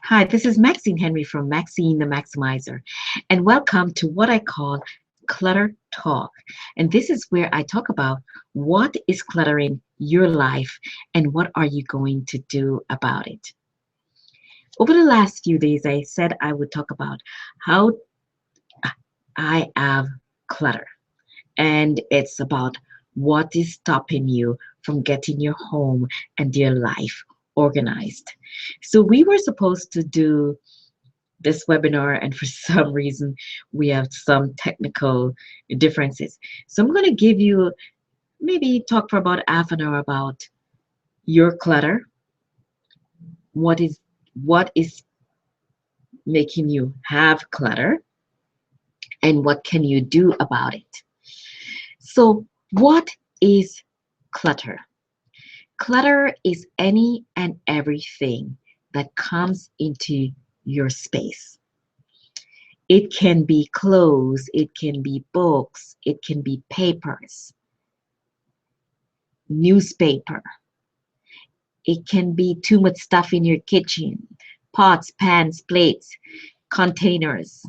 Hi, this is Maxine Henry from Maxine the Maximizer, and welcome to what I call Clutter Talk. And this is where I talk about what is cluttering your life and what are you going to do about it. Over the last few days, I said I would talk about how I have clutter, and it's about what is stopping you from getting your home and your life organized. So we were supposed to do this webinar, and for some reason we have some technical differences. So I'm going to give you maybe talk for about half an hour about your clutter, what is making you have clutter, and what can you do about it. So what is clutter? Clutter is any and everything that comes into your space. It can be clothes, it can be books, it can be papers, newspaper. It can be too much stuff in your kitchen, pots, pans, plates, containers.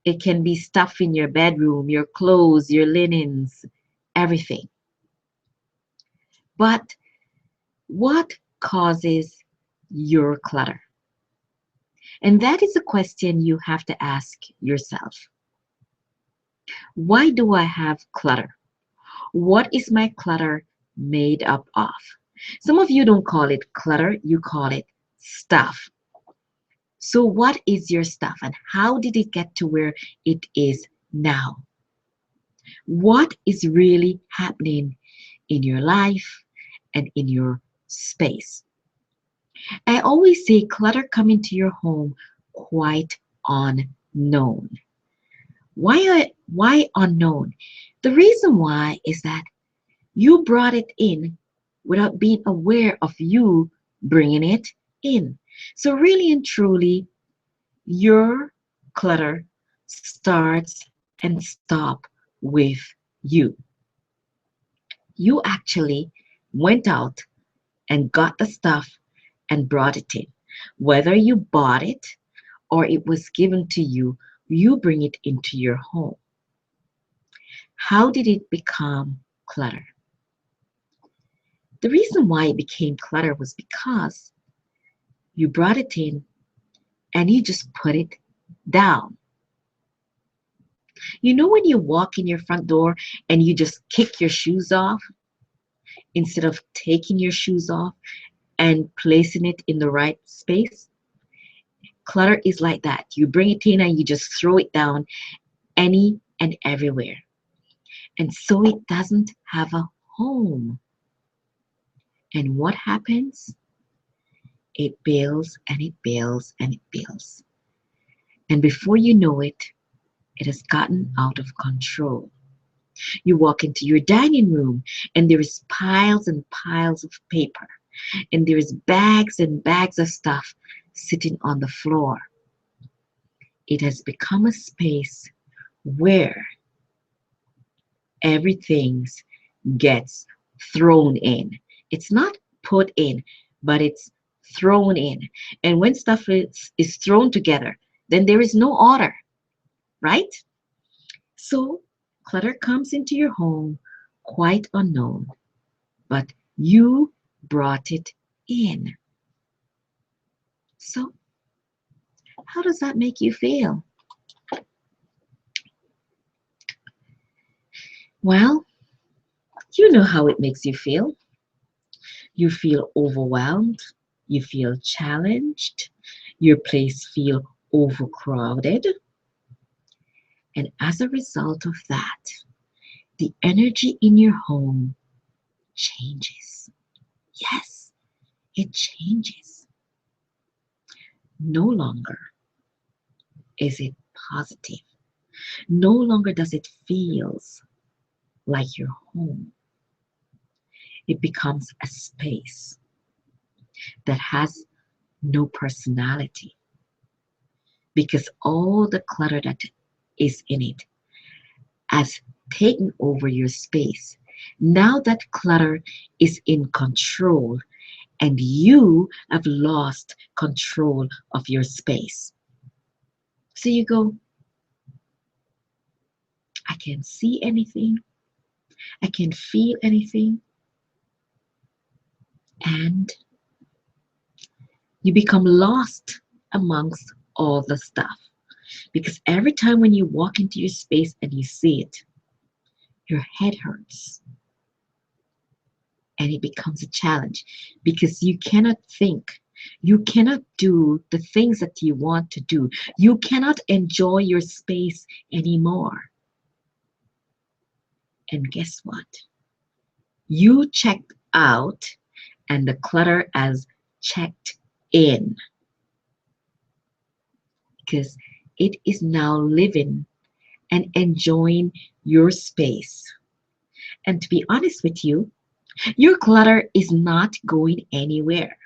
It can be stuff in your bedroom, your clothes, your linens, everything. But what causes your clutter? And that is a question you have to ask yourself. Why do I have clutter? What is my clutter made up of? Some of you don't call it clutter, you call it stuff. So, what is your stuff and how did it get to where it is now? What is really happening in your life and in your space? I always say clutter come into your home quite unknown. Why unknown? The reason why is that you brought it in without being aware of you bringing it in. So really and truly, your clutter starts and stop with you. You actually went out and got the stuff and brought it in. Whether you bought it or it was given to you, you bring it into your home. How did it become clutter? The reason why it became clutter was because you brought it in and you just put it down. You know when you walk in your front door and you just kick your shoes off instead of taking your shoes off and placing it in the right space? Clutter is like that. You bring it in and you just throw it down any and everywhere. And so it doesn't have a home. And what happens? It builds and it builds and it builds. And before you know it, it has gotten out of control. You walk into your dining room and there is piles and piles of paper and there is bags and bags of stuff sitting on the floor. It has become a space where everything gets thrown in. It's not put in, but it's thrown in. And when stuff is thrown together, then there is no order, right? So clutter comes into your home quite unknown, but you brought it in. So how does that make you feel? Well, you know how it makes you feel. You feel overwhelmed, you feel challenged, your place feel overcrowded. And as a result of that, the energy in your home changes. Yes, it changes. No longer is it positive. No longer does it feel like your home. It becomes a space that has no personality because all the clutter that is in it has taken over your space. Now that clutter is in control and you have lost control of your space. So you go, I can't see anything, I can't feel anything, and you become lost amongst all the stuff. Because every time when you walk into your space and you see it, your head hurts and it becomes a challenge because you cannot think. You cannot do the things that you want to do. You cannot enjoy your space anymore. And guess what? You checked out and the clutter has checked in because it is now living and enjoying your space. And to be honest with you, your clutter is not going anywhere.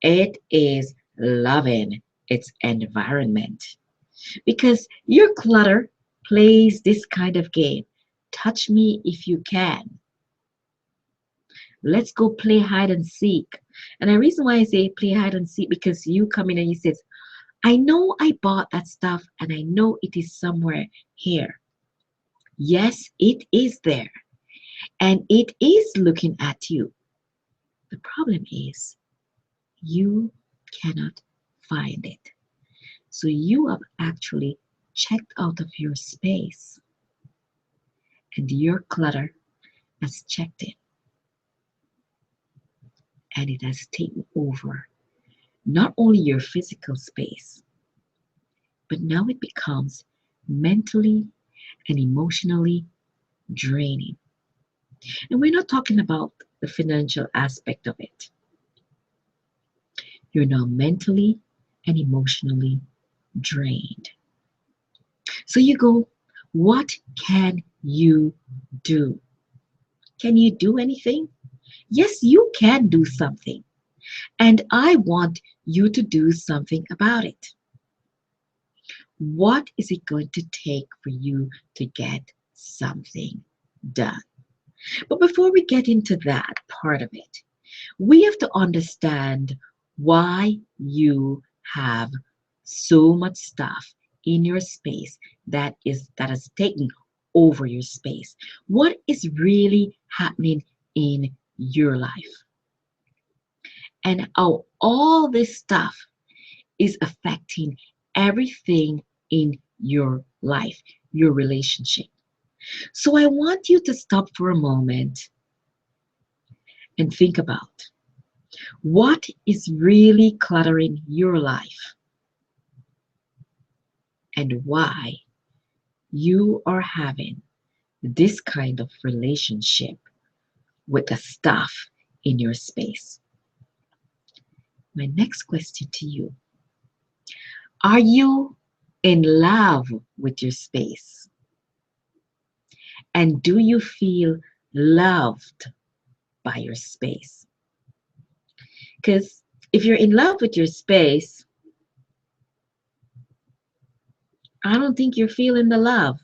It is loving its environment because your clutter plays this kind of game. Touch me if you can. Let's go play hide and seek. And the reason why I say play hide and seek because you come in and you say, I know I bought that stuff and I know it is somewhere here. Yes, it is there and it is looking at you. The problem is you cannot find it. So you have actually checked out of your space and your clutter has checked in and it has taken over not only your physical space, but now it becomes mentally and emotionally draining. And we're not talking about the financial aspect of it. You're now mentally and emotionally drained. So you go, what can you do? Can you do anything? Yes, you can do something. And I want you to do something about it. What is it going to take for you to get something done? But before we get into that part of it, we have to understand why you have so much stuff in your space that has taken over your space. What is really happening in your life? And how all this stuff is affecting everything in your life, your relationship. So I want you to stop for a moment and think about what is really cluttering your life and why you are having this kind of relationship with the stuff in your space. My next question to you, are you in love with your space? And do you feel loved by your space? Because if you're in love with your space, I don't think you're feeling the love.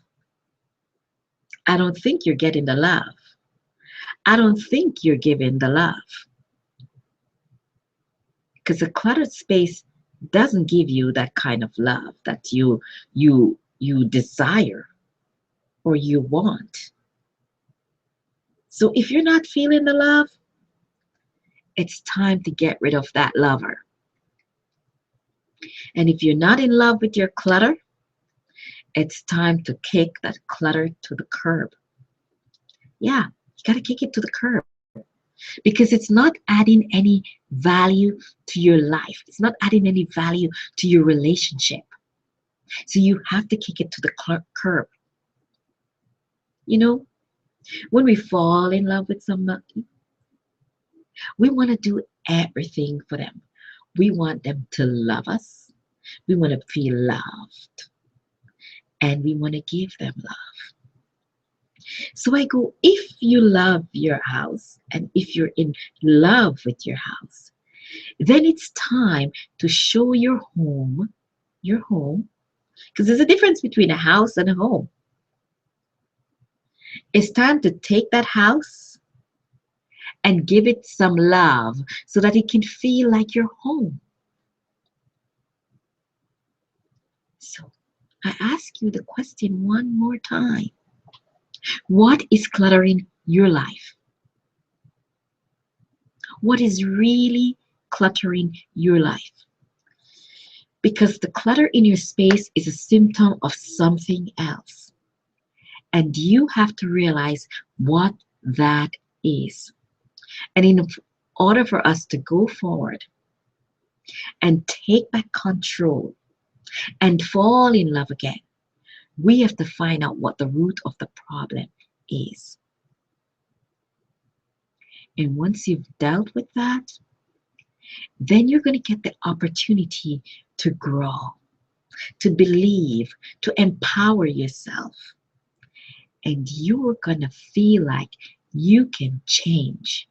I don't think you're getting the love. I don't think you're giving the love. Because a cluttered space doesn't give you that kind of love that you desire or you want. So if you're not feeling the love, it's time to get rid of that lover. And if you're not in love with your clutter, it's time to kick that clutter to the curb. Yeah, you got to kick it to the curb because it's not adding any value to your life. It's not adding any value to your relationship. So you have to kick it to the curb. You know, when we fall in love with somebody, we want to do everything for them. We want them to love us. We want to feel loved. And we want to give them love. So I go, if you love your house and if you're in love with your house, then it's time to show your home, because there's a difference between a house and a home. It's time to take that house and give it some love so that it can feel like your home. So I ask you the question one more time. What is cluttering your life? What is really cluttering your life? Because the clutter in your space is a symptom of something else. And you have to realize what that is. And in order for us to go forward and take back control and fall in love again, we have to find out what the root of the problem is. And once you've dealt with that, then you're going to get the opportunity to grow, to believe, to empower yourself. And you are going to feel like you can change.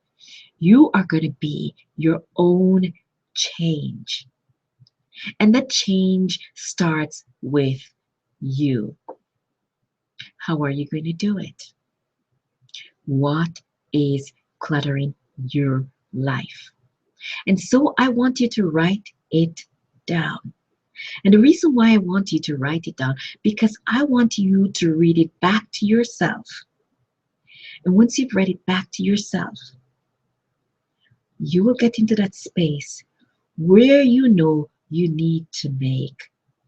You are going to be your own change. And that change starts with you. How are you going to do it? What is cluttering your life? And so I want you to write it down. And the reason why I want you to write it down, because I want you to read it back to yourself. And once you've read it back to yourself, you will get into that space where you know you need to make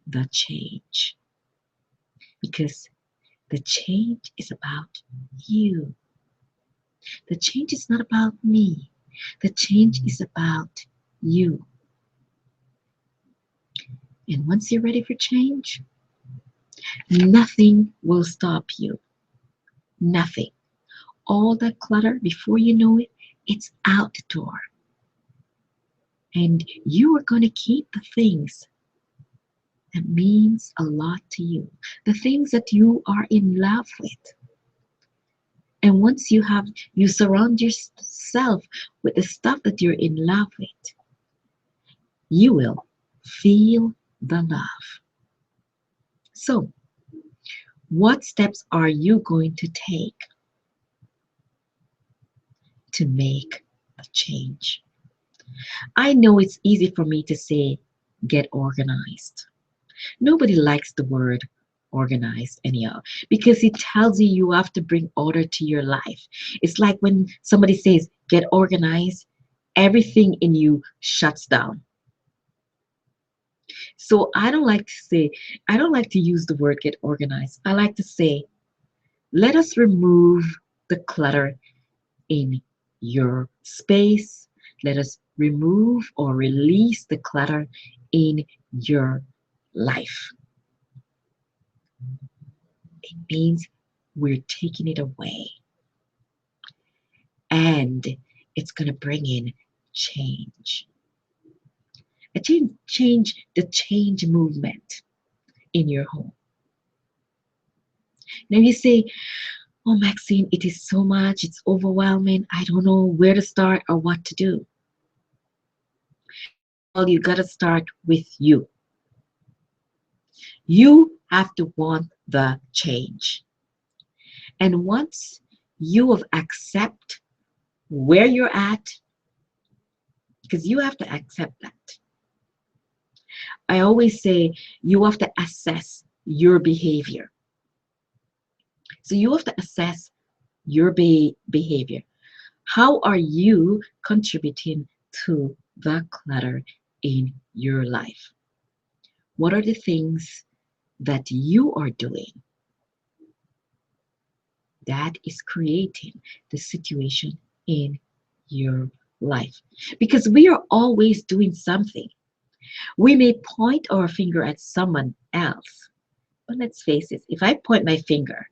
the change. Because the change is about you. The change is not about me. The change is about you. And once you're ready for change, nothing will stop you. Nothing. All that clutter, before you know it, it's out the door. And you are going to keep the things that means a lot to you, the things that you are in love with. And once you surround yourself with the stuff that you're in love with, you will feel the love. So, what steps are you going to take to make a change? I know it's easy for me to say, get organized. Nobody likes the word organized anyhow because it tells you you have to bring order to your life. It's like when somebody says, get organized, everything in you shuts down. So I don't like to use the word get organized. I like to say, let us remove the clutter in your space. Let us remove or release the clutter in your life. It means we're taking it away. And it's going to bring in change. A change, the change movement in your home. Now you say, oh, Maxine, it is so much, it's overwhelming. I don't know where to start or what to do. Well, you got to start with you. You have to want the change. And once you have accept where you're at, because you have to accept that. I always say you have to assess your behavior. So you have to assess your behavior. How are you contributing to the clutter in your life? What are the things that you are doing that is creating the situation in your life? Because we are always doing something. We may point our finger at someone else, but let's face it, if I point my finger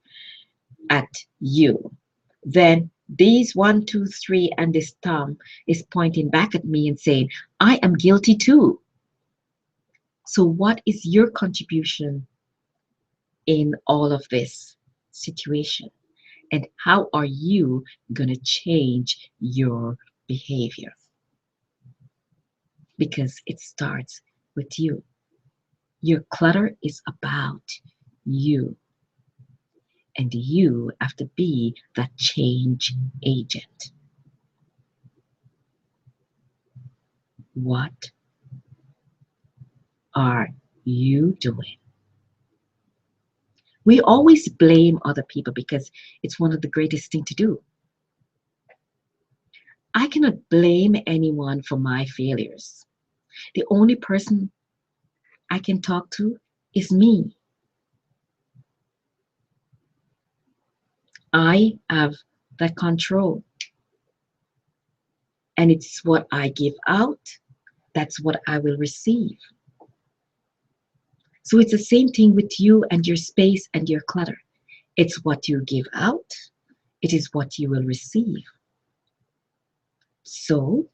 at you, then these 1, 2, 3 and this thumb is pointing back at me and saying, I am guilty too. So what is your contribution in all of this situation? And how are you going to change your behavior? Because it starts with you. Your clutter is about you. And you have to be that change agent. What are you doing? We always blame other people because it's one of the greatest things to do. I cannot blame anyone for my failures. The only person I can talk to is me. I have that control. And it's what I give out, that's what I will receive. So it's the same thing with you and your space and your clutter. It's what you give out, it is what you will receive. So,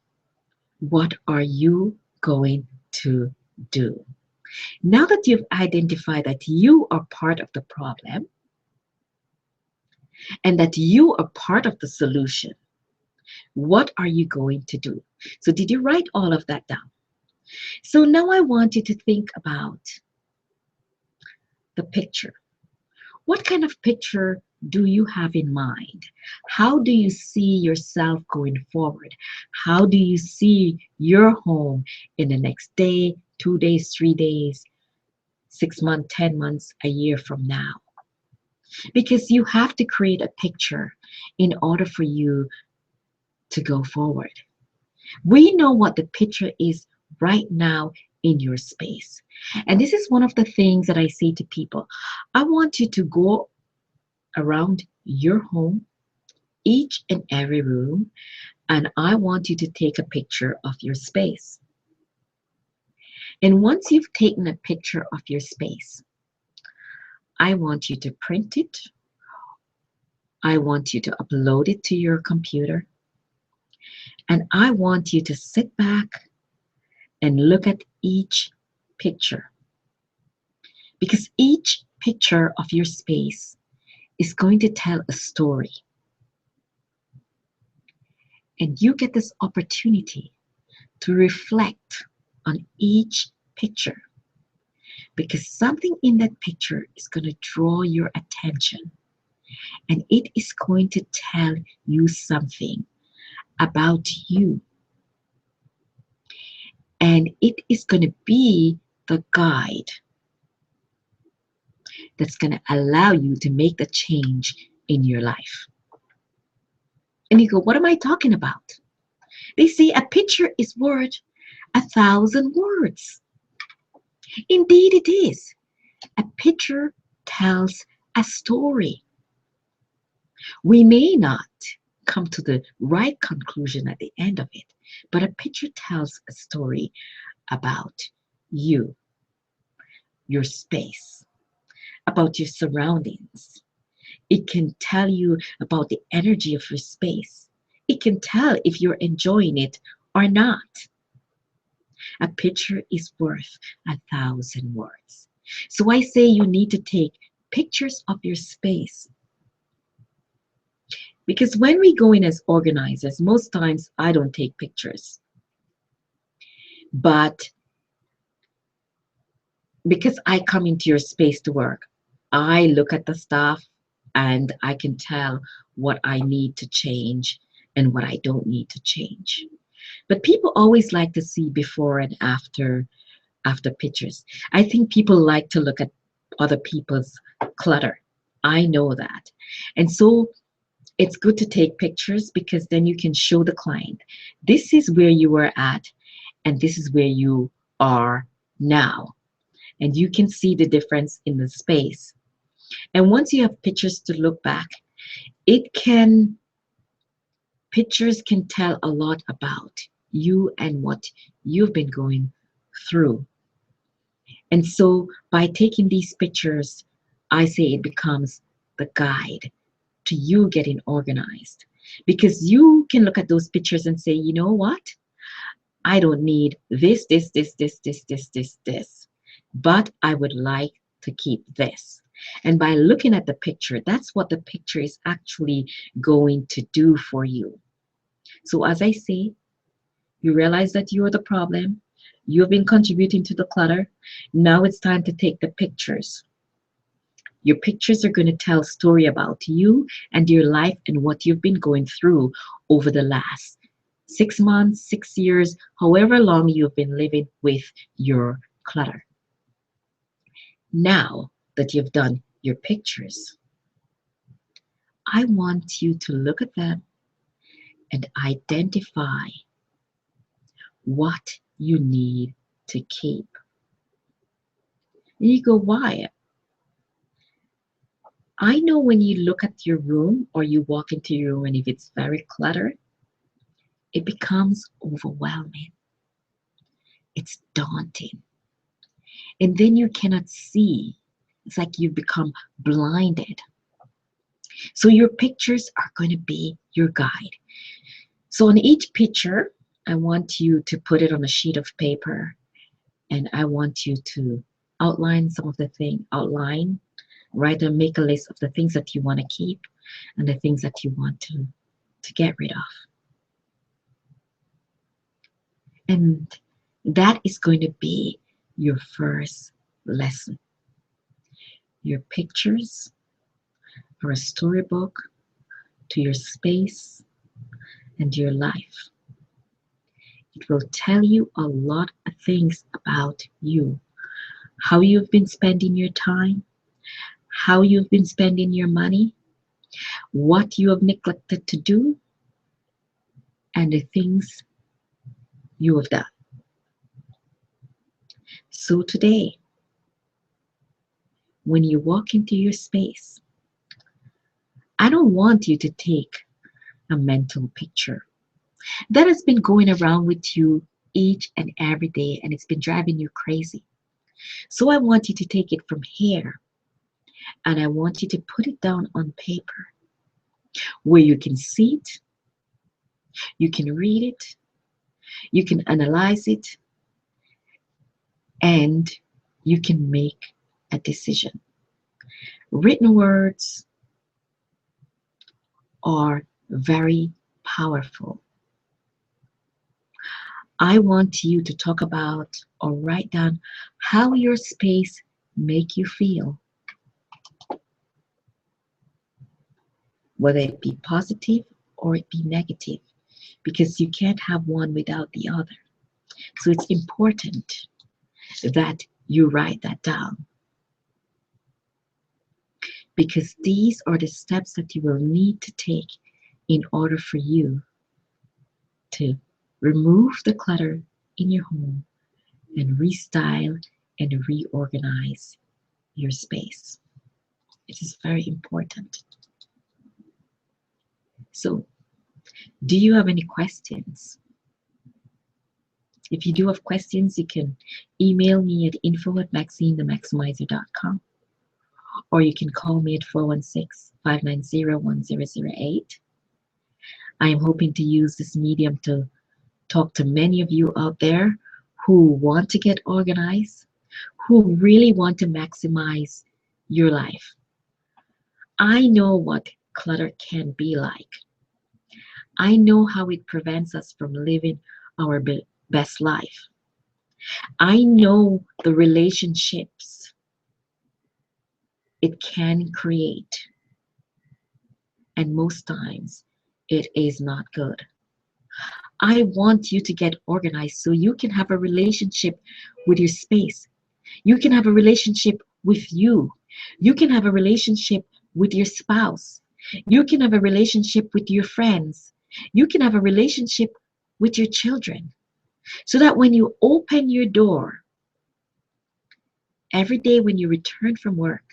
what are you going to do? Now that you've identified that you are part of the problem and that you are part of the solution, what are you going to do? So, did you write all of that down? So, now I want you to think about the picture. What kind of picture do you have in mind? How do you see yourself going forward? How do you see your home in the next day, 2 days, 3 days, 6 months, 10 months, a year from now? Because you have to create a picture in order for you to go forward. We know what the picture is right now in your space. And this is one of the things that I say to people. I want you to go around your home, each and every room, and I want you to take a picture of your space. And once you've taken a picture of your space, I want you to print it. I want you to upload it to your computer. And I want you to sit back and look at each picture. Because each picture of your space is going to tell a story. And you get this opportunity to reflect on each picture because something in that picture is going to draw your attention and it is going to tell you something about you. And it is going to be the guide that's going to allow you to make the change in your life. And you go, what am I talking about? They say a picture is worth 1,000 words. Indeed it is. A picture tells a story. We may not come to the right conclusion at the end of it, but a picture tells a story about you, your space, about your surroundings. It can tell you about the energy of your space. It can tell if you're enjoying it or not. A picture is worth 1,000 words. So I say you need to take pictures of your space. Because when we go in as organizers, most times I don't take pictures. But because I come into your space to work, I look at the stuff and I can tell what I need to change and what I don't need to change. But people always like to see before and after pictures. I think people like to look at other people's clutter. I know that. And so it's good to take pictures because then you can show the client, this is where you were at and this is where you are now. And you can see the difference in the space. And once you have pictures to look back, pictures can tell a lot about you and what you've been going through. And so by taking these pictures, I say it becomes the guide to you getting organized. Because you can look at those pictures and say, you know what? I don't need this, but I would like to keep this. And by looking at the picture, that's what the picture is actually going to do for you. So as I say, you realize that you're the problem. You've been contributing to the clutter. Now it's time to take the pictures. Your pictures are going to tell a story about you and your life and what you've been going through over the last 6 months, 6 years, however long you've been living with your clutter. Now that you've done your pictures, I want you to look at them and identify what you need to keep. And you go, why? I know when you look at your room or you walk into your room and if it's very cluttered, it becomes overwhelming. It's daunting. And then you cannot see. It's like you become blinded. So your pictures are going to be your guide. So on each picture, I want you to put it on a sheet of paper and I want you to outline some of the things, write and make a list of the things that you want to keep and the things that you want to get rid of. And that is going to be your first lesson. Your pictures are a storybook to your space and your life. It will tell you a lot of things about you, how you've been spending your time, how you've been spending your money, what you have neglected to do, and the things you have done. So today, when you walk into your space, I don't want you to take a mental picture that has been going around with you each and every day and it's been driving you crazy. So I want you to take it from here and I want you to put it down on paper where you can see it, you can read it, you can analyze it, and you can make a decision. Written words are very powerful. I want you to talk about or write down how your space make you feel, whether it be positive or it be negative, because you can't have one without the other. So it's important that you write that down because these are the steps that you will need to take in order for you to remove the clutter in your home and restyle and reorganize your space. It is very important. So, do you have any questions? If you do have questions, you can email me at info@MaxineTheMaximizer.com or you can call me at 416-590-1008. I am hoping to use this medium to talk to many of you out there who want to get organized, who really want to maximize your life. I know what clutter can be like. I know how it prevents us from living our best life. I know the relationships it can create, and most times it is not good. I want you to get organized so you can have a relationship with your space. You can have a relationship with you. You can have a relationship with your spouse. You can have a relationship with your friends. You can have a relationship with your children. So that when you open your door every day when you return from work,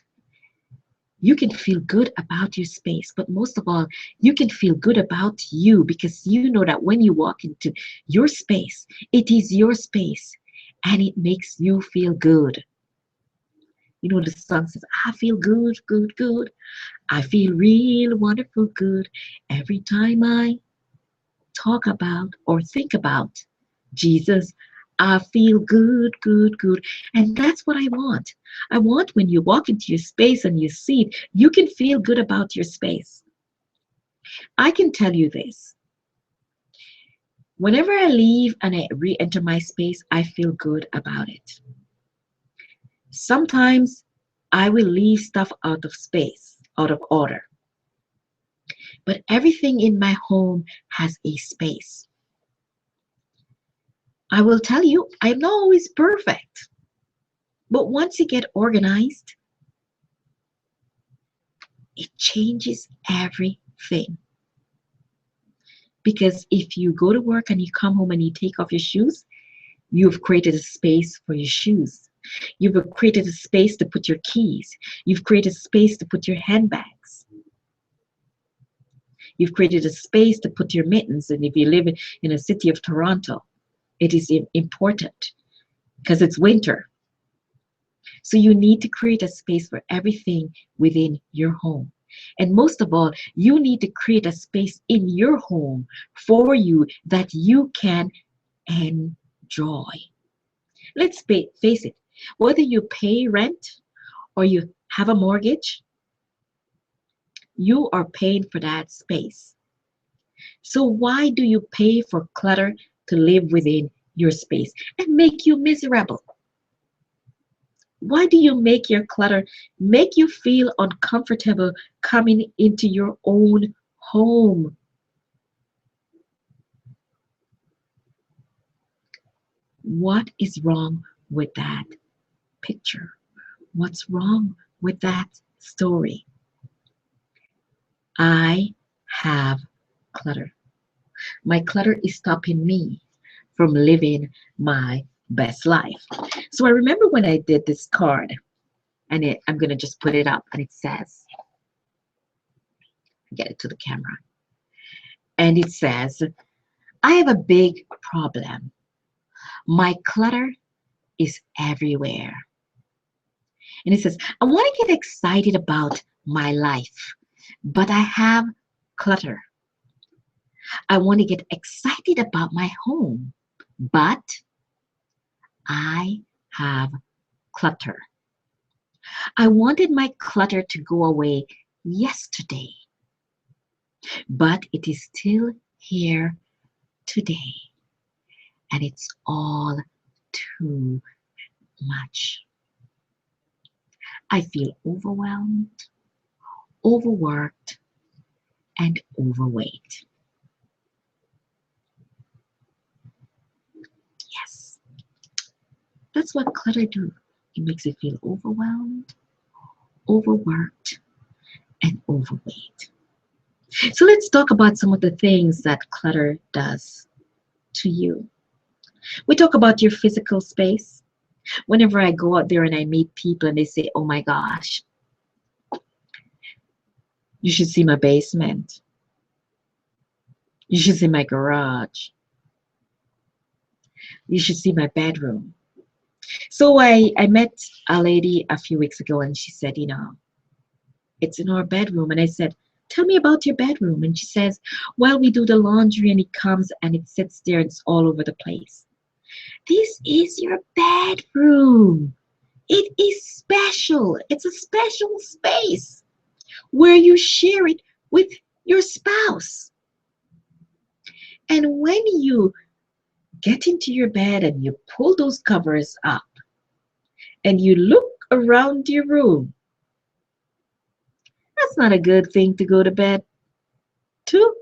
you can feel good about your space. But most of all, you can feel good about you because you know that when you walk into your space, it is your space and it makes you feel good. You know, the song says, I feel good, good, good. I feel real wonderful good every time I talk about or think about Jesus. I feel good, good, good. And that's what I want. I want when you walk into your space and you see it, you can feel good about your space. I can tell you this. Whenever I leave and I re-enter my space, I feel good about it. Sometimes I will leave stuff out of space, out of order. But everything in my home has a space. I will tell you, I'm not always perfect. But once you get organized, it changes everything. Because if you go to work and you come home and you take off your shoes, you've created a space for your shoes. You've created a space to put your keys. You've created a space to put your handbags. You've created a space to put your mittens. And if you live in a city of Toronto, it is important because it's winter. So you need to create a space for everything within your home. And most of all, you need to create a space in your home for you that you can enjoy. Let's face it, whether you pay rent or you have a mortgage, you are paying for that space. So why do you pay for clutter to live within your space and make you miserable? Why do you make your clutter make you feel uncomfortable coming into your own home? What is wrong with that picture? What's wrong with that story? I have clutter. My clutter is stopping me from living my best life. So I remember when I did this card, and I'm going to just put it up, and it says, get it to the camera, and it says, I have a big problem. My clutter is everywhere. And it says, I want to get excited about my life, but I have clutter. I want to get excited about my home, but I have clutter. I wanted my clutter to go away yesterday, but it is still here today, and it's all too much. I feel overwhelmed, overworked, and overweight. Yes, that's what clutter do. It makes you feel overwhelmed, overworked, and overweight. So let's talk about some of the things that clutter does to you. We talk about your physical space. Whenever I go out there and I meet people and they say, oh my gosh, you should see my basement. You should see my garage. You should see my bedroom. So I met a lady a few weeks ago and she said, it's in our bedroom. And I said, tell me about your bedroom. And she says, well, we do the laundry and it comes and it sits there and it's all over the place. This is your bedroom. It is special. It's a special space where you share it with your spouse. And when you get into your bed and you pull those covers up and you look around your room, that's not a good thing to go to bed to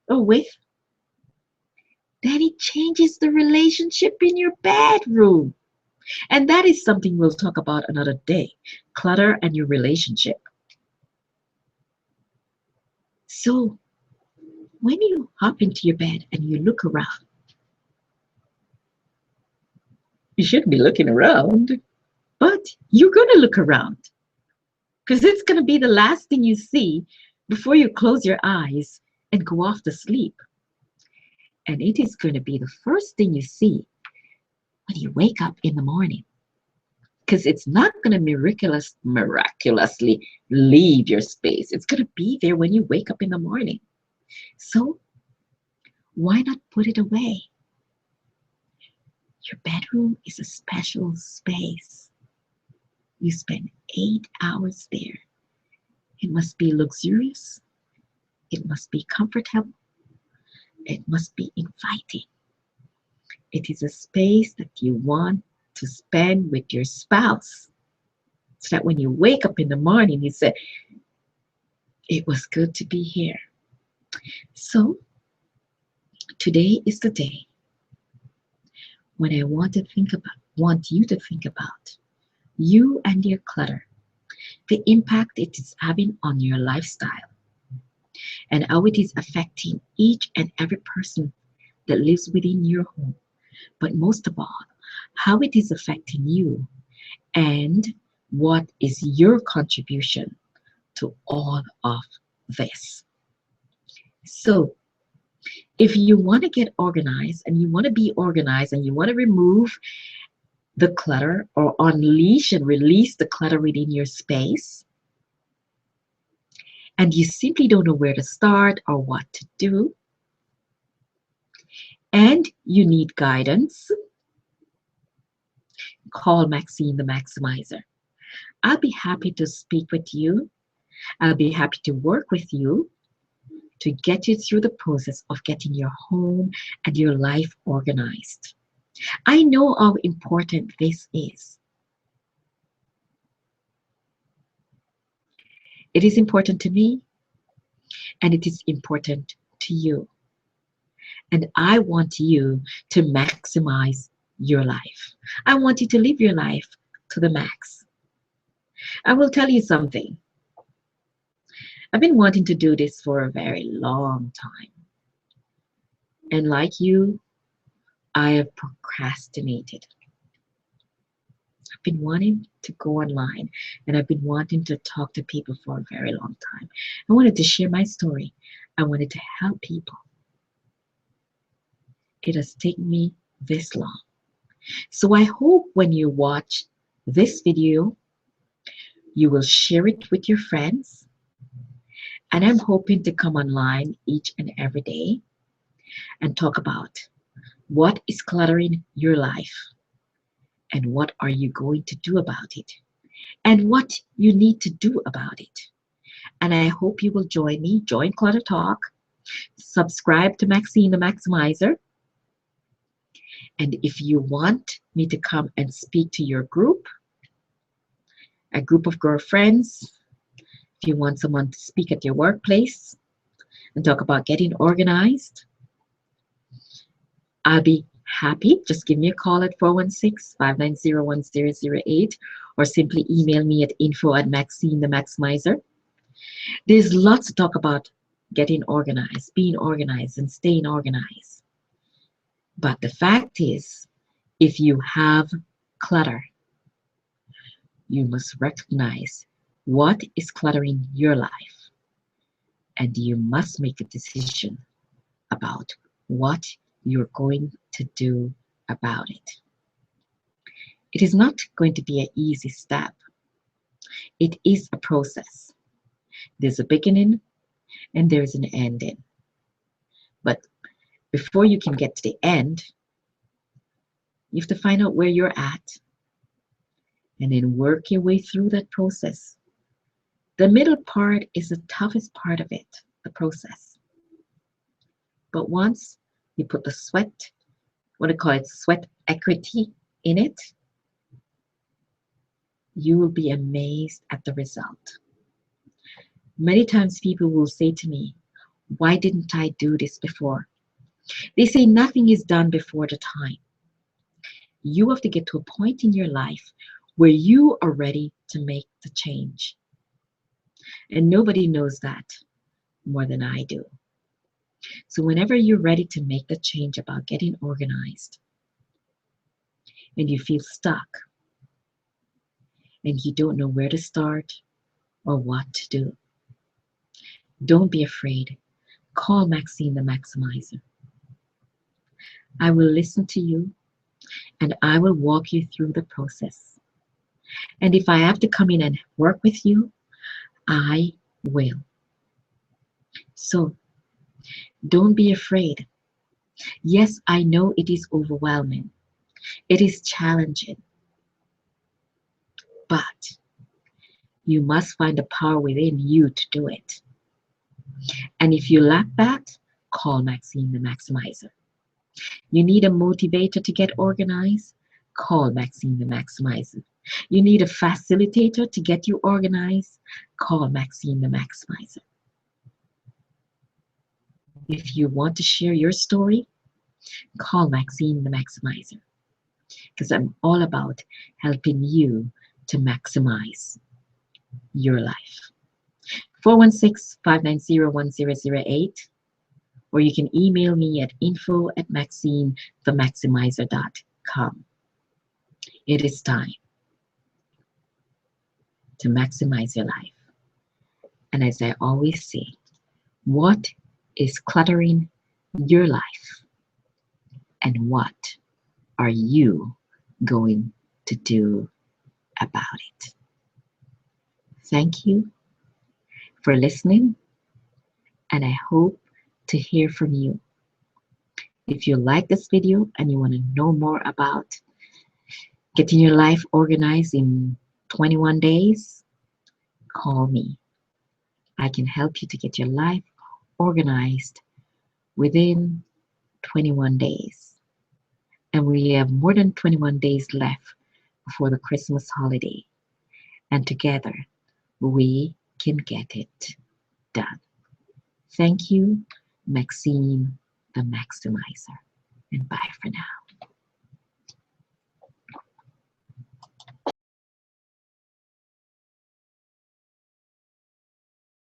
or with. Then it changes the relationship in your bedroom. And that is something we'll talk about another day. Clutter and your relationship. So when you hop into your bed and you look around, you shouldn't be looking around, but you're going to look around because it's going to be the last thing you see before you close your eyes and go off to sleep. And it is going to be the first thing you see when you wake up in the morning, because it's not going to miraculously leave your space. It's going to be there when you wake up in the morning. So why not put it away? Your bedroom is a special space. You spend 8 hours there. It must be luxurious. It must be comfortable. It must be inviting. It is a space that you want to spend with your spouse, so that when you wake up in the morning, you say, it was good to be here. So today is the day when I want you to think about you and your clutter, the impact it is having on your lifestyle, and how it is affecting each and every person that lives within your home. But most of all, how it is affecting you and what is your contribution to all of this. So, if you want to get organized and you want to be organized and you want to remove the clutter or unleash and release the clutter within your space, and you simply don't know where to start or what to do, and you need guidance, call Maxine the Maximizer. I'll be happy to speak with you. I'll be happy to work with you to get you through the process of getting your home and your life organized. I know how important this is. It is important to me and it is important to you. And I want you to maximize your life. I want you to live your life to the max. I will tell you something. I've been wanting to do this for a very long time. And like you, I have procrastinated. I've been wanting to go online and I've been wanting to talk to people for a very long time. I wanted to share my story. I wanted to help people. It has taken me this long. So I hope when you watch this video, you will share it with your friends. And I'm hoping to come online each and every day and talk about what is cluttering your life and what are you going to do about it and what you need to do about it. And I hope you will join me, join Clutter Talk, subscribe to Maxine the Maximizer. And if you want me to come and speak to your group, a group of girlfriends, if you want someone to speak at your workplace and talk about getting organized, I'll be happy. Just give me a call at 416-590-1008 or simply email me at info@Maxine the Maximizer. There's lots to talk about getting organized, being organized, and staying organized. But the fact is, if you have clutter, you must recognize what is cluttering your life, and you must make a decision about what you're going to do about it. It is not going to be an easy step. It is a process. There's a beginning and there's an ending. But before you can get to the end, you have to find out where you're at and then work your way through that process. The middle part is the toughest part of it, the process. But once you put the sweat, what I call it, sweat equity in it, you will be amazed at the result. Many times people will say to me, why didn't I do this before? They say nothing is done before the time. You have to get to a point in your life where you are ready to make the change. And nobody knows that more than I do. So whenever you're ready to make the change about getting organized and you feel stuck and you don't know where to start or what to do, don't be afraid. Call Maxine the Maximizer. I will listen to you and I will walk you through the process. And if I have to come in and work with you, I will. So don't be afraid. Yes, I know it is overwhelming. It is challenging. But you must find the power within you to do it. And if you lack that, call Maxine the Maximizer. You need a motivator to get organized? Call Maxine the Maximizer. You need a facilitator to get you organized? Call Maxine the Maximizer. If you want to share your story, call Maxine the Maximizer. because I'm all about helping you to maximize your life. 416-590-1008, or you can email me at info@maxinethemaximizer.com. It is time to maximize your life. And as I always say, what is cluttering your life? And what are you going to do about it? Thank you for listening, and I hope to hear from you. If you like this video and you want to know more about getting your life organized in 21 days, call me. I can help you to get your life organized within 21 days. And we have more than 21 days left before the Christmas holiday. And together, we can get it done. Thank you, Maxine the Maximizer. And bye for now.